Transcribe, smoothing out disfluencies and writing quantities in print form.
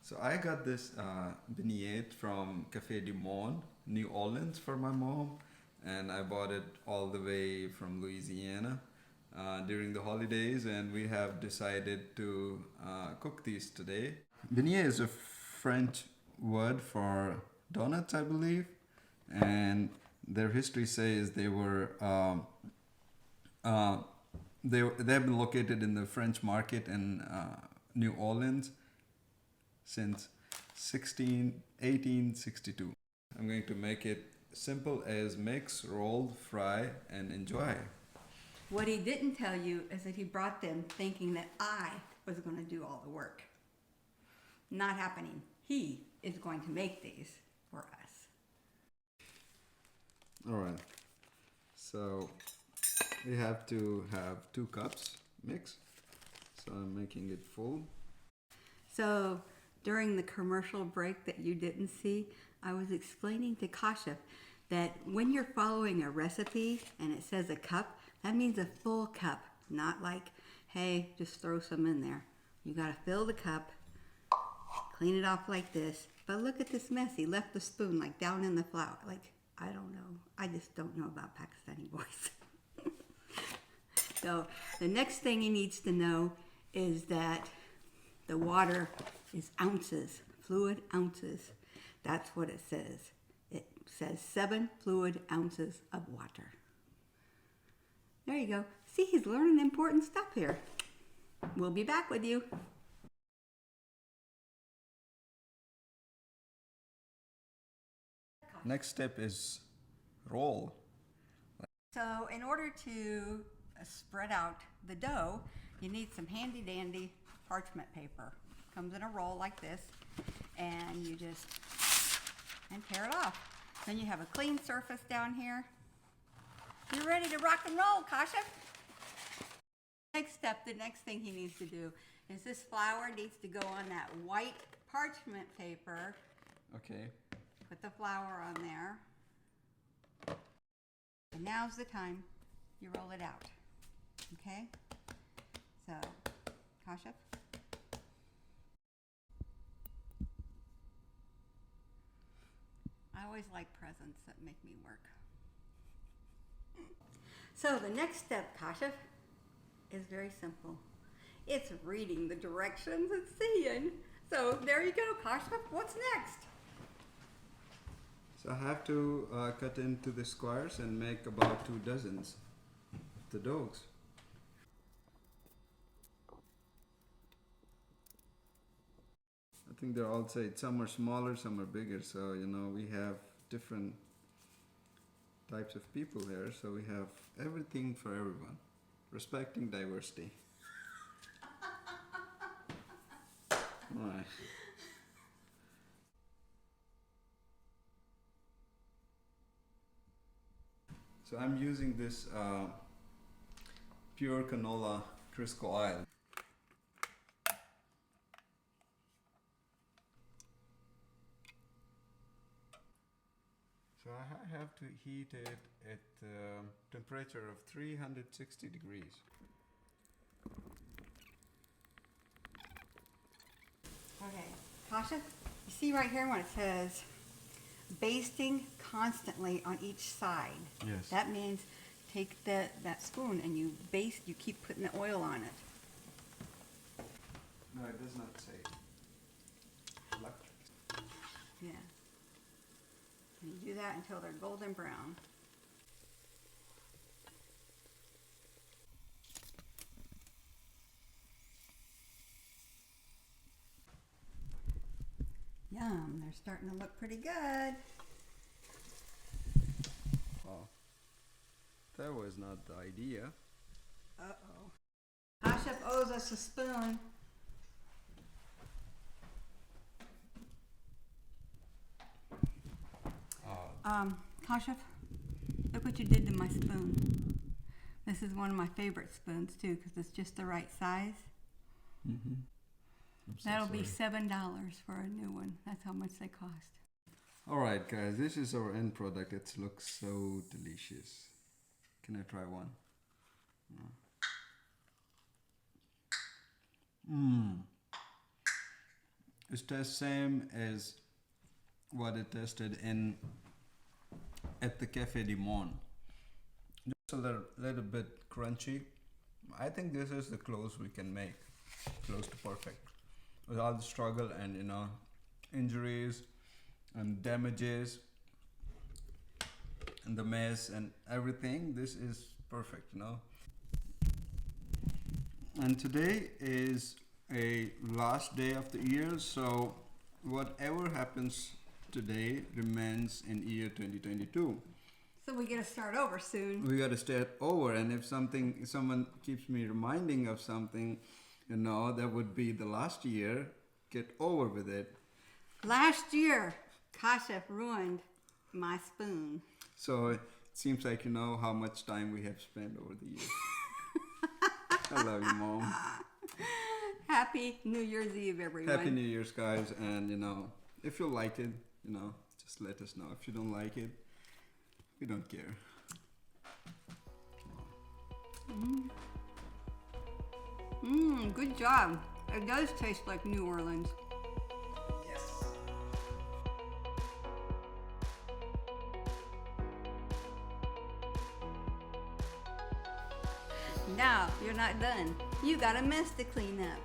So I got this beignet from Cafe du Monde, New Orleans for my mom, and I bought it all the way from Louisiana during the holidays, and we have decided to cook these today. Beignet is a French word for donuts, I believe, and their history says they were they have been located in the French market in New Orleans since 1862. I'm going to make it simple as mix, roll, fry, and enjoy. What he didn't tell you is that he brought them thinking that I was going to do all the work. Not happening. He is going to make these for us. All right. So we have to have 2 cups mix. So I'm making it full. So during the commercial break that you didn't see, I was explaining to Kashif that when you're following a recipe and it says a cup, that means a full cup, not like, hey, just throw some in there. You got to fill the cup, clean it off like this. But look at this mess. He left the spoon like down in the flour. Like, I don't know. I just don't know about Pakistani boys. So the next thing he needs to know is that the water is ounces, fluid ounces. That's what it says. It says 7 fluid ounces of water. There you go. See, he's learning important stuff here. We'll be back with you. Next step is roll. So in order to spread out the dough, you need some handy dandy parchment paper. Comes in a roll like this, and you just tear it off. Then you have a clean surface down here. You're ready to rock and roll, Kashif. Next step, the next thing he needs to do is this flour needs to go on that white parchment paper. Okay. Put the flour on there. And now's the time you roll it out. Okay? So, Kashif. I always like presents that make me work. So the next step, Kashif, is very simple. It's reading the directions and seeing. So there you go, Kashif. What's next? So I have to cut into the squares and make about 2 dozens of the doughs. I think they're all said. Some are smaller, some are bigger. So, you know, we have different types of people here. So we have everything for everyone. Respecting diversity. All right. So I'm using this pure canola Crisco oil. So I have to heat it at temperature of 360 degrees. Okay, Kashif, you see right here when it says basting constantly on each side. Yes. That means take that spoon and you baste, you keep putting the oil on it. No, it does not say. Electric. Yeah. And you do that until they're golden brown. Yum, they're starting to look pretty good. Wow. That was not the idea. Uh-oh. Kashif owes us a spoon. Kashif, look what you did to my spoon. This is one of my favorite spoons too because it's just the right size. Mm-hmm. That'll be $7 for a new one. That's how much they cost. All right, guys, this is our end product. It looks so delicious. Can I try one? It's it tastes same as what it tasted in at the Cafe du Monde. Just a little bit crunchy. I think this is the close we can make, close to perfect. With all the struggle and injuries and damages and the mess and everything, this is perfect, And today is a last day of the year, so whatever happens today remains in year 2022. So we gotta start over soon. We got to start over, and if someone keeps me reminding of something, that would be the last year. Get over with it. Last year, Kasha ruined my spoon. So it seems like you know how much time we have spent over the years. I love you, Mom. Happy New Year's Eve, everyone. Happy New Year's, guys, and if you like it, just let us know. If you don't like it, we don't care. Good job. It does taste like New Orleans. Yes. Now, you're not done. You got a mess to clean up.